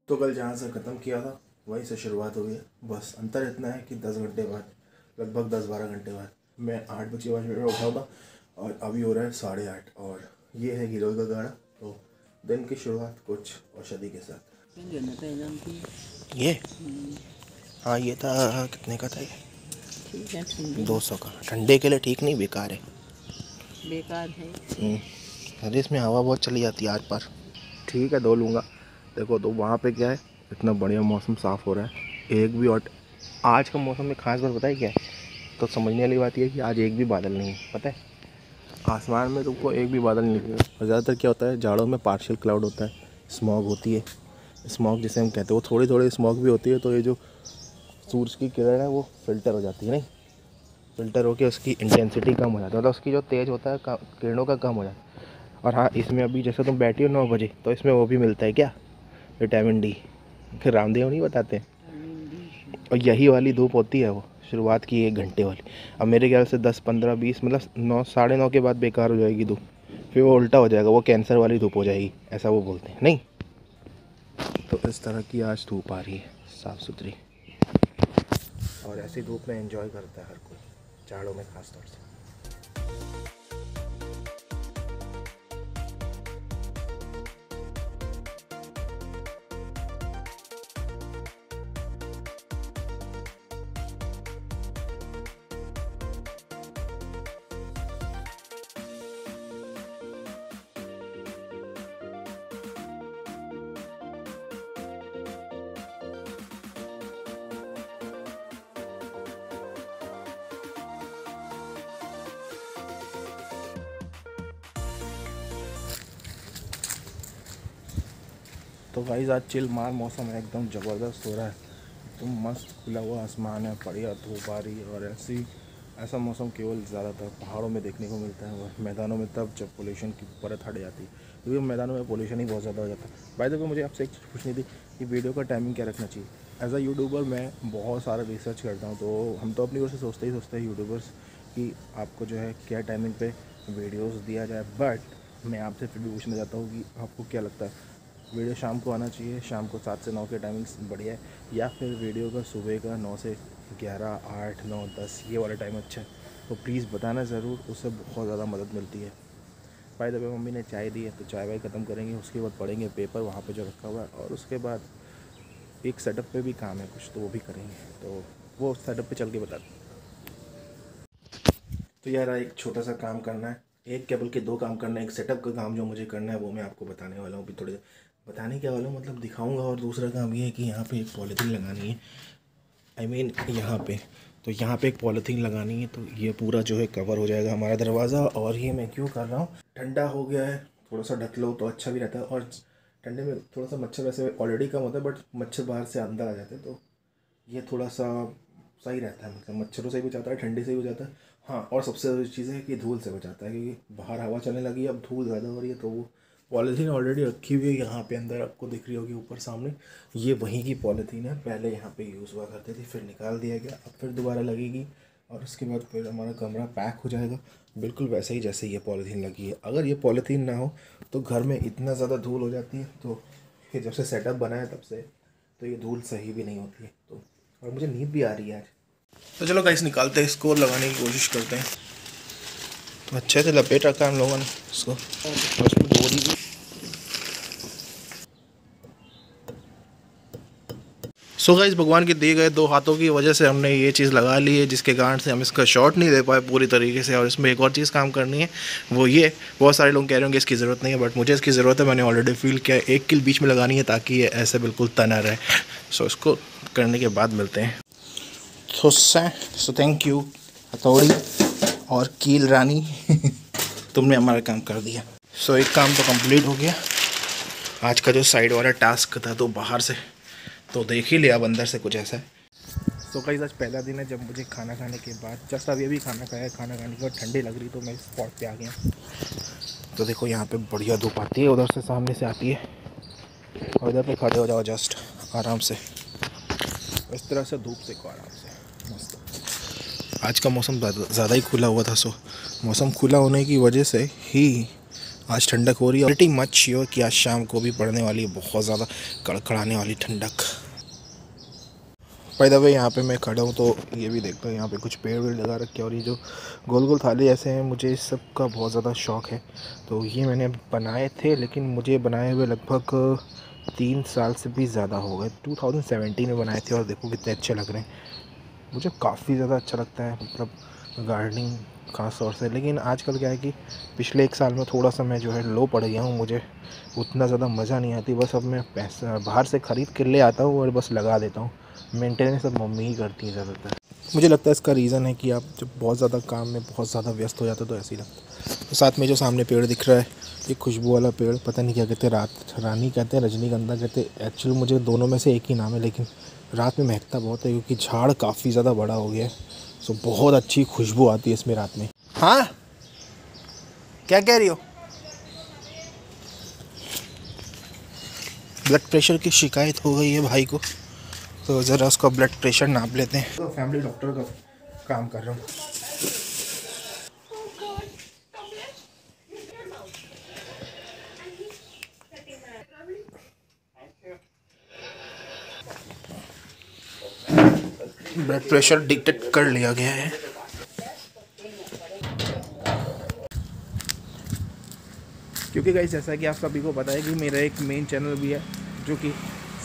तो कल जहाँ से ख़त्म किया था वहीं से शुरुआत हुई है। बस अंतर इतना है कि 10 घंटे बाद, लगभग 10-12 घंटे बाद मैं 8 बजे उठा था और अभी हो रहा है 8:30 और ये है हीरो का गाड़ा। तो दिन की शुरुआत कुछ औषधि के साथ। ये हाँ, ये था कितने का था ये? ठीक है, 200 का। ठंडे के लिए ठीक नहीं, बेकार है। बेकार है। अरे इसमें हवा बहुत चली जाती है आर पार। ठीक है, धो लूँगा। देखो तो वहाँ पे क्या है, इतना बढ़िया मौसम साफ़ हो रहा है। एक भी और आज का मौसम में खास बात पता है क्या है? तो समझने वाली बात यह है कि आज एक भी बादल नहीं है। पता है, आसमान में तुमको एक भी बादल नहीं दिखेगा। और ज़्यादातर क्या होता है, जाड़ों में पार्शियल क्लाउड होता है, स्मॉग होती है। स्मॉग जिसे हम कहते हैं, वो थोड़ी थोड़ी स्मॉग भी होती है। तो ये जो सूरज की किरण है वो फिल्टर हो जाती है, नहीं फिल्टर होकर उसकी इंटेंसिटी कम हो जाती है, मतलब उसकी जो तेज़ होता है किरणों का कम हो जाता है। और हाँ, इसमें अभी जैसे तुम बैठी हो 9 बजे, तो इसमें वो भी मिलता है क्या, विटामिन डी। फिर रामदेव नहीं बताते। और यही वाली धूप होती है वो शुरुआत की 1 घंटे वाली। अब मेरे ख्याल से 10, 15, 20 मतलब 9, 9:30 के बाद बेकार हो जाएगी धूप। फिर वो उल्टा हो जाएगा, वो कैंसर वाली धूप हो जाएगी, ऐसा वो बोलते हैं नहीं। तो इस तरह की आज धूप आ रही है, साफ़ सुथरी। और ऐसी धूप में एंजॉय करता है हर कोई, जाड़ों में खास तौर से। तो गाइस आज चिल मार मौसम है, एकदम ज़बरदस्त हो रहा है। एकदम मस्त खुला हुआ आसमान है, बढ़िया धूप आ रही है। और ऐसा मौसम केवल ज़्यादातर पहाड़ों में देखने को मिलता है, और मैदानों में तब जब पोल्यूशन की परत हट जाती है, क्योंकि मैदानों में पोल्यूशन ही बहुत ज़्यादा हो जाता है। बाय द वे मुझे आपसे एक चीज़ पूछनी थी कि वीडियो का टाइमिंग क्या रखना चाहिए। एज अ यूट्यूबर मैं बहुत सारा रिसर्च करता हूँ, तो हम तो अपनी ओर से सोचते हैं यूट्यूबर्स कि आपको जो है क्या टाइमिंग पे वीडियोस दिया जाए। बट मैं आपसे फिर भी पूछना चाहता हूँ कि आपको क्या लगता है, वीडियो शाम को आना चाहिए, शाम को 7 से 9 के टाइमिंग बढ़िया है, या फिर वीडियो का सुबह का 9 से 11, 8, 9, 10 ये वाला टाइम अच्छा है? तो प्लीज़ बताना ज़रूर, उससे बहुत ज़्यादा मदद मिलती है। बाय द वे मम्मी ने चाय दी है, तो चाय वाय ख़त्म करेंगे, उसके बाद पढ़ेंगे पेपर वहाँ पे जो रखा हुआ है, और उसके बाद एक सेटअप पे भी काम है कुछ, तो वो भी करेंगे। तो वो सेटअप पे चल के बता। तो यार एक छोटा सा काम करना है, एक केबल के 2 काम करना है। एक सेटअप का काम जो मुझे करना है वो मैं आपको बताने वाला हूँ अभी थोड़ी देर। बताने क्या वाला हूँ, मतलब दिखाऊंगा। और दूसरा काम ये है कि यहाँ पे एक पॉलीथीन लगानी है। यहाँ पे, तो यहाँ पे एक पॉलीथीन लगानी है, तो ये पूरा जो है कवर हो जाएगा हमारा दरवाज़ा। और ये मैं क्यों कर रहा हूँ, ठंडा हो गया है, थोड़ा सा ढक लो तो अच्छा भी रहता है। और ठंडे में थोड़ा सा मच्छर वैसे ऑलरेडी कम होता है, बट मच्छर बाहर से अंदर आ जाते हैं, तो ये थोड़ा सा सही रहता है। मतलब मच्छरों से भी बचाता है, ठंडे से भी बचाता है। हाँ, और सबसे ज़रूरी चीज़ है कि धूल से बचाता है, क्योंकि बाहर हवा चलने लगी, अब धूल ज़्यादा हो रही है। तो वो पॉलीथीन ऑलरेडी रखी हुई है यहाँ पे अंदर, आपको दिख रही होगी ऊपर सामने। ये वहीं की पॉलीथीन है, पहले यहाँ पे यूज़ हुआ करती थी, फिर निकाल दिया गया, अब फिर दोबारा लगेगी। और उसके बाद फिर हमारा कमरा पैक हो जाएगा बिल्कुल वैसे ही जैसे ये पॉलीथीन लगी है। अगर ये पॉलीथीन ना हो तो घर में इतना ज़्यादा धूल हो जाती है। तो ये जब से सेटअप बना है तब से, तो ये धूल सही भी नहीं होती है। तो और मुझे नींद भी आ रही है आज। तो चलो गाइस निकालते हैं इसको, लगाने की कोशिश करते हैं। तो अच्छे से लपेट रखा है हम लोगों ने इसको, और इसमें डोरी भी। सो गाइस भगवान के दिए गए 2 हाथों की वजह से हमने ये चीज़ लगा ली है, जिसके कारण से हम इसका शॉट नहीं दे पाए पूरी तरीके से। और इसमें एक और चीज़ काम करनी है, वो ये, बहुत सारे लोग कह रहे होंगे इसकी ज़रूरत नहीं है, बट मुझे इसकी ज़रूरत है। मैंने ऑलरेडी फील किया, 1 कील बीच में लगानी है ताकि ये ऐसे बिल्कुल तना रहे। सो इसको करने के बाद मिलते हैं। सो थैंक यू हथौड़ी और कील रानी तुमने हमारा काम कर दिया। सो एक काम तो कंप्लीट हो गया। आज का जो साइड वाला टास्क था तो बाहर से तो देख ही लिया, अब अंदर से कुछ ऐसा है। सो गाइस आज पहला दिन है जब मुझे खाना खाने के बाद, जस्ट अभी खाना खाया, खाना खाने के बाद ठंडी लग रही, तो मैं स्पॉट पे आ गया। तो देखो यहाँ पे बढ़िया धूप आती है, उधर से सामने से आती है, और इधर पे खड़े हो जाओ जस्ट आराम से, इस तरह से धूप सेको आराम से, मस्त। आज का मौसम ज़्यादा ही खुला हुआ था। सो मौसम खुला होने की वजह से ही आज ठंडक हो रही है, प्रीटी मच श्योर कि आज शाम को भी पड़ने वाली है बहुत ज़्यादा कड़कड़ाने वाली ठंडक। बाय द वे यहाँ पे मैं खड़ा हूँ तो ये भी देखता हूँ, यहाँ पे कुछ पेड़ वेड़ लगा रखे हैं और ये जो गोल गोल थाली ऐसे हैं, मुझे इस सब का बहुत ज़्यादा शौक़ है। तो ये मैंने बनाए थे, लेकिन मुझे बनाए हुए लगभग 3 साल से भी ज़्यादा हो गए। 2017 में बनाए थे और देखो कितने अच्छे लग रहे हैं। मुझे काफ़ी ज़्यादा अच्छा लगता है मतलब गार्डनिंग ख़ास तौर से। लेकिन आजकल क्या है कि पिछले 1 साल में थोड़ा सा मैं जो है लो पड़ गया हूँ, मुझे उतना ज़्यादा मज़ा नहीं आती। बस अब मैं पैसा बाहर से ख़रीद के ले आता हूँ और बस लगा देता हूँ। मेंटेनेंस सब मम्मी ही करती है ज़्यादातर। मुझे लगता है इसका रीज़न है कि आप जब बहुत ज़्यादा काम में बहुत ज़्यादा व्यस्त हो जाते हो तो ऐसे ही लगता है। तो साथ में जो सामने पेड़ दिख रहा है, ये खुशबू वाला पेड़, पता नहीं क्या कहते हैं, रात रानी कहते हैं, रजनीगंधा कहते हैं। एक्चुअली मुझे दोनों में से एक ही नाम है, लेकिन रात में महकता बहुत है क्योंकि झाड़ काफ़ी ज़्यादा बड़ा हो गया है। सो बहुत अच्छी खुशबू आती है इसमें रात में। हाँ, क्या कह रही हो? ब्लड प्रेशर की शिकायत हो गई है भाई को, तो ज़रा उसका ब्लड प्रेशर नाप लेते हैं। तो फैमिली डॉक्टर का काम कर रहा हूँ। ब्लड प्रेशर डिटेक्ट कर लिया गया है। क्योंकि गाइस जैसा कि आप सभी को पता है कि मेरा एक मेन चैनल भी है, जो कि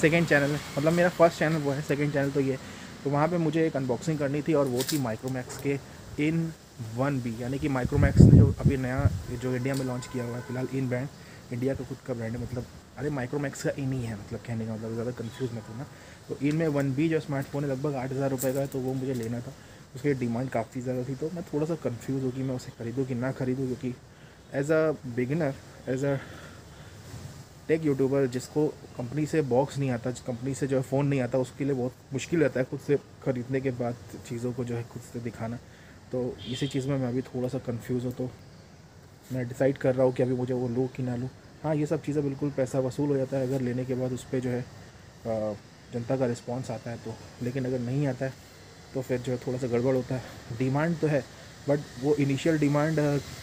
सेकंड चैनल है। मतलब मेरा फर्स्ट चैनल वो है, सेकंड चैनल तो ये है। तो वहाँ पे मुझे एक अनबॉक्सिंग करनी थी और वो थी माइक्रोमैक्स के इन-1B, यानी कि माइक्रोमैक्स ने जो अभी नया जो इंडिया में लॉन्च किया हुआ है फिलहाल। इन ब्रांड इंडिया का खुद का ब्रांड है, मतलब अरे माइक्रोमैक्स का इन ही है, मतलब कहने का मतलब ज़्यादा कन्फ्यूज़ मत होना। तो इन में 1B जो स्मार्टफोन है लगभग 8,000 रुपये का है, तो वो मुझे लेना था। उसकी डिमांड काफ़ी ज़्यादा थी, तो मैं थोड़ा सा कन्फ्यूज़ हूँ कि मैं उसे खरीदूँ कि ना खरीदूँ। क्योंकि as a beginner, as a tech YouTuber जिसको कंपनी से बॉक्स नहीं आता, कंपनी से जो है फ़ोन नहीं आता, उसके लिए बहुत मुश्किल रहता है खुद से ख़रीदने के बाद चीज़ों को जो है खुद से दिखाना। तो इसी चीज़ में मैं अभी थोड़ा सा कंफ्यूज हूँ। तो मैं डिसाइड कर रहा हूँ कि अभी मुझे वो लूँ कि ना लूँ। हाँ, ये सब चीज़ें बिल्कुल पैसा वसूल हो जाता है अगर लेने के बाद उस पर जो है जनता का रिस्पॉन्स आता है तो। लेकिन अगर नहीं आता है तो फिर जो है थोड़ा सा गड़बड़ होता है। डिमांड तो है, बट वो इनिशियल डिमांड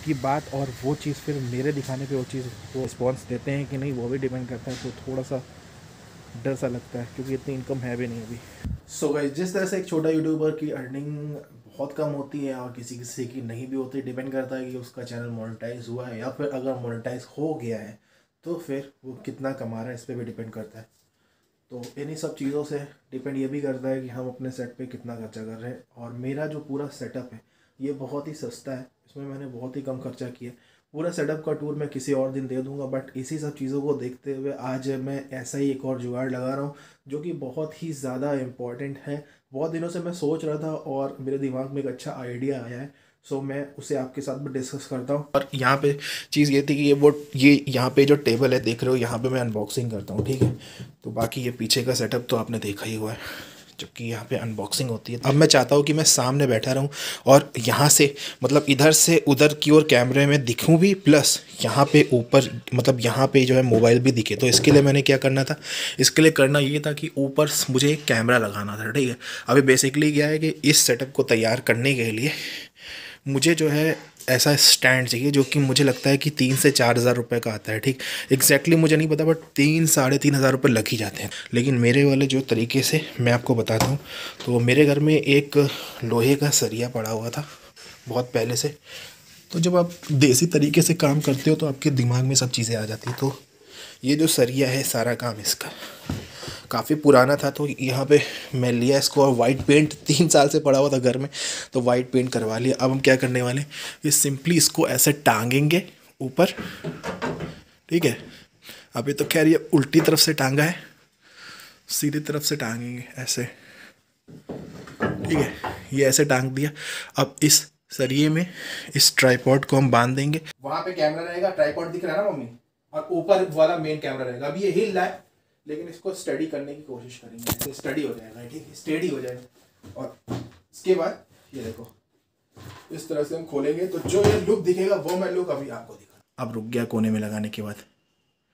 की बात और वो चीज़ फिर मेरे दिखाने पे वो चीज़ वो रिस्पॉन्स देते हैं कि नहीं, वो भी डिपेंड करता है। तो थोड़ा सा डर सा लगता है क्योंकि इतनी इनकम है भी नहीं अभी। सो गाइस, जिस तरह से एक छोटा यूट्यूबर की अर्निंग बहुत कम होती है और किसी किसी की नहीं भी होती, डिपेंड करता है कि उसका चैनल मोनेटाइज हुआ है या फिर अगर मोनेटाइज हो गया है तो फिर वो कितना कमा रहा है, इस पर भी डिपेंड करता है। तो इन्हीं सब चीज़ों से डिपेंड ये भी करता है कि हम अपने सेट पे कितना खर्चा कर रहे हैं। और मेरा जो पूरा सेटअप है ये बहुत ही सस्ता है, इसमें मैंने बहुत ही कम खर्चा किया। पूरा सेटअप का टूर मैं किसी और दिन दे दूंगा, बट इसी सब चीज़ों को देखते हुए आज मैं ऐसा ही एक और जुगाड़ लगा रहा हूँ जो कि बहुत ही ज़्यादा इम्पॉर्टेंट है। बहुत दिनों से मैं सोच रहा था और मेरे दिमाग में एक अच्छा आइडिया आया है। सो मैं उसे आपके साथ भी डिस्कस करता हूँ। और यहाँ पे चीज़ ये थी कि ये यहाँ पे जो टेबल है देख रहे हो, यहाँ पे मैं अनबॉक्सिंग करता हूँ, ठीक है। तो बाकी ये पीछे का सेटअप तो आपने देखा ही हुआ है, जबकि यहाँ पे अनबॉक्सिंग होती है। अब मैं चाहता हूँ कि मैं सामने बैठा रहूँ और यहाँ से मतलब इधर से उधर की ओर कैमरे में दिखूँ भी, प्लस यहाँ पे ऊपर मतलब यहाँ पे जो है मोबाइल भी दिखे। तो इसके लिए मैंने क्या करना था, इसके लिए करना ये था कि ऊपर मुझे एक कैमरा लगाना था, ठीक है। अभी बेसिकली क्या है कि इस सेटअप को तैयार करने के लिए मुझे जो है ऐसा स्टैंड चाहिए जो कि मुझे लगता है कि 3 से 4 हज़ार रुपये का आता है, ठीक। एग्जैक्टली मुझे नहीं पता, बट 3 साढ़े 3 हज़ार रुपये लग ही जाते हैं। लेकिन मेरे वाले जो तरीके से मैं आपको बताता हूँ, तो मेरे घर में एक लोहे का सरिया पड़ा हुआ था बहुत पहले से। तो जब आप देसी तरीके से काम करते हो तो आपके दिमाग में सब चीज़ें आ जाती है। तो ये जो सरिया है सारा काम इसका काफ़ी पुराना था, तो यहाँ पे मैं लिया इसको और वाइट पेंट 3 साल से पड़ा हुआ था घर में, तो वाइट पेंट करवा लिया। अब हम क्या करने वाले हैं, ये सिंपली इसको ऐसे टांगेंगे ऊपर, ठीक है। अभी तो खैर ये उल्टी तरफ से टांगा है, सीधी तरफ से टांगेंगे ऐसे, ठीक है। ये ऐसे टांग दिया। अब इस सरिये में इस ट्राइपॉड को हम बांध देंगे। वहाँ पे कैमरा रहेगा, ट्राइपॉड दिख रहा है ना मम्मी, और ऊपर वाला मेन कैमरा रहेगा। अभी ये हिल रहा है लेकिन इसको स्टडी करने की कोशिश करेंगे, ऐसे स्टडी हो जाएगा, ठीक है, स्टडी हो जाएगा। और इसके बाद ये देखो इस तरह से हम खोलेंगे तो जो ये लुक दिखेगा वो मैं लुक अभी आपको दिखा। अब रुक गया कोने में लगाने के बाद।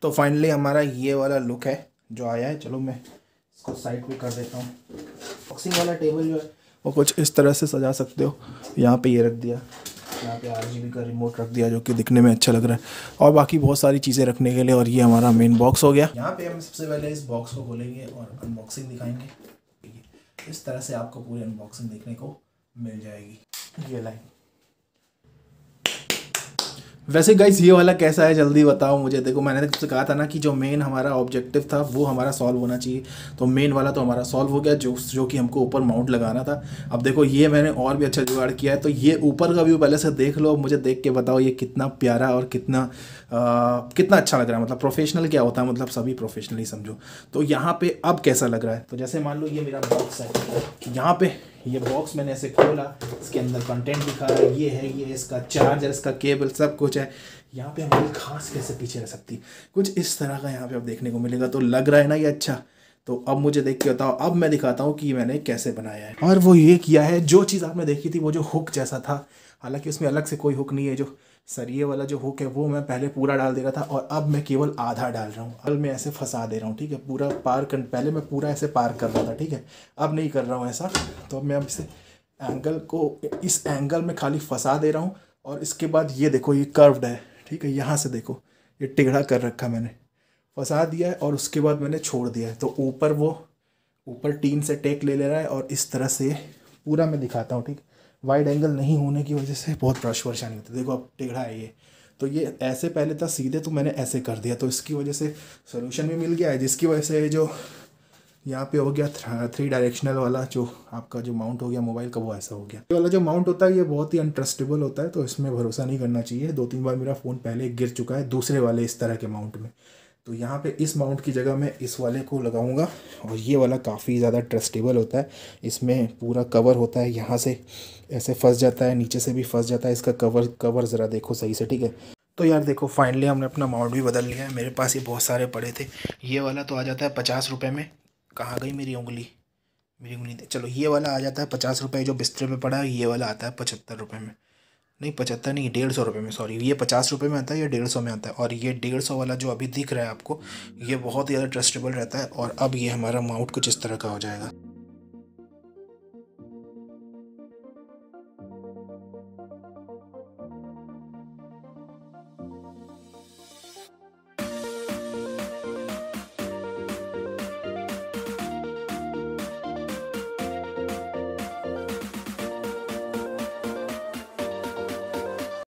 तो फाइनली हमारा ये वाला लुक है जो आया है। चलो मैं इसको साइड पे कर देता हूँ। बॉक्सिंग वाला टेबल जो है वो कुछ इस तरह से सजा सकते हो। यहाँ पे ये रख दिया, यहाँ पे RGB का रिमोट रख दिया जो कि दिखने में अच्छा लग रहा है, और बाकी बहुत सारी चीज़ें रखने के लिए। और ये हमारा मेन बॉक्स हो गया। यहाँ पे हम सबसे पहले इस बॉक्स को खोलेंगे और अनबॉक्सिंग दिखाएंगे। इस तरह से आपको पूरी अनबॉक्सिंग देखने को मिल जाएगी। ये लाइन वैसे गाइस ये वाला कैसा है जल्दी बताओ मुझे। देखो मैंने तुमसे कहा था ना कि जो मेन हमारा ऑब्जेक्टिव था वो हमारा सॉल्व होना चाहिए, तो मेन वाला तो हमारा सॉल्व हो गया, जो कि हमको ऊपर माउंट लगाना था। अब देखो ये मैंने और भी अच्छा जुगाड़ किया है, तो ये ऊपर का व्यू पहले से देख लो, मुझे देख के बताओ ये कितना प्यारा और कितना अच्छा लग रहा है। मतलब प्रोफेशनल क्या होता है, मतलब सभी प्रोफेशनल ही समझो। तो यहाँ पे अब कैसा लग रहा है, तो जैसे मान लो ये मेरा बॉक्स है, यहाँ पे ये बॉक्स मैंने ऐसे खोला, इसके अंदर कंटेंट दिखा रहा है, ये है, ये इसका चार्जर, इसका केबल, सब कुछ है। यहाँ पे हमारी खास कैसे पीछे रह सकती, कुछ इस तरह का यहाँ पे अब देखने को मिलेगा। तो लग रहा है ना ये अच्छा। तो अब मुझे देख के बताओ, अब मैं दिखाता हूँ कि मैंने कैसे बनाया है। और वो ये किया है, जो चीज़ आपने देखी थी वो जो हुक जैसा था, हालांकि उसमें अलग से कोई हुक नहीं है, जो सरिये वाला जो हुक है वो मैं पहले पूरा डाल दे रहा था, और अब मैं केवल आधा डाल रहा हूँ। अब मैं ऐसे फंसा दे रहा हूँ, ठीक है, पूरा पहले मैं पूरा ऐसे पार कर रहा था, ठीक है, अब नहीं कर रहा हूँ ऐसा। तो अब मैं अब इसे एंगल को इस एंगल में खाली फंसा दे रहा हूँ। और इसके बाद ये देखो ये कर्व्ड है, ठीक है, यहाँ से देखो ये टेढ़ा कर रखा मैंने, फंसा दिया है, और उसके बाद मैंने छोड़ दिया है। तो ऊपर टीन से टेक ले रहा है, और इस तरह से पूरा मैं दिखाता हूँ, ठीक। वाइड एंगल नहीं होने की वजह से बहुत परेशानी होती है। देखो अब टेढ़ा है ये, तो ये ऐसे पहले था सीधे, तो मैंने ऐसे कर दिया, तो इसकी वजह से सोल्यूशन भी मिल गया है, जिसकी वजह से जो यहाँ पे हो गया 3 डायरेक्शनल वाला जो आपका जो माउंट हो गया मोबाइल का, वो ऐसा हो गया। ये वाला जो माउंट होता है ये बहुत ही अनट्रस्टेबल होता है, तो इसमें भरोसा नहीं करना चाहिए। 2-3 बार मेरा फ़ोन पहले गिर चुका है दूसरे वाले इस तरह के माउंट में। तो यहाँ पे इस माउंट की जगह मैं इस वाले को लगाऊंगा, और ये वाला काफ़ी ज़्यादा ट्रस्टेबल होता है। इसमें पूरा कवर होता है, यहाँ से ऐसे फंस जाता है, नीचे से भी फंस जाता है। इसका कवर ज़रा देखो सही से, ठीक है। तो यार देखो फाइनली हमने अपना माउंट भी बदल लिया है। मेरे पास ये बहुत सारे पड़े थे। ये वाला तो आ जाता है 50 रुपये में। कहाँ गई मेरी उंगली चलो ये वाला आ जाता है 50 रुपये, जो बिस्तर पे पड़ा है। ये वाला आता है 75 रुपये में, नहीं 75 नहीं, 150 रुपये में, सॉरी। ये 50 रुपये में आता है, ये 150 में आता है। और ये 150 वाला जो अभी दिख रहा है आपको, ये बहुत ही ज़्यादा ट्रस्टेबल रहता है। और अब ये हमारा माउंट कुछ इस तरह का हो जाएगा।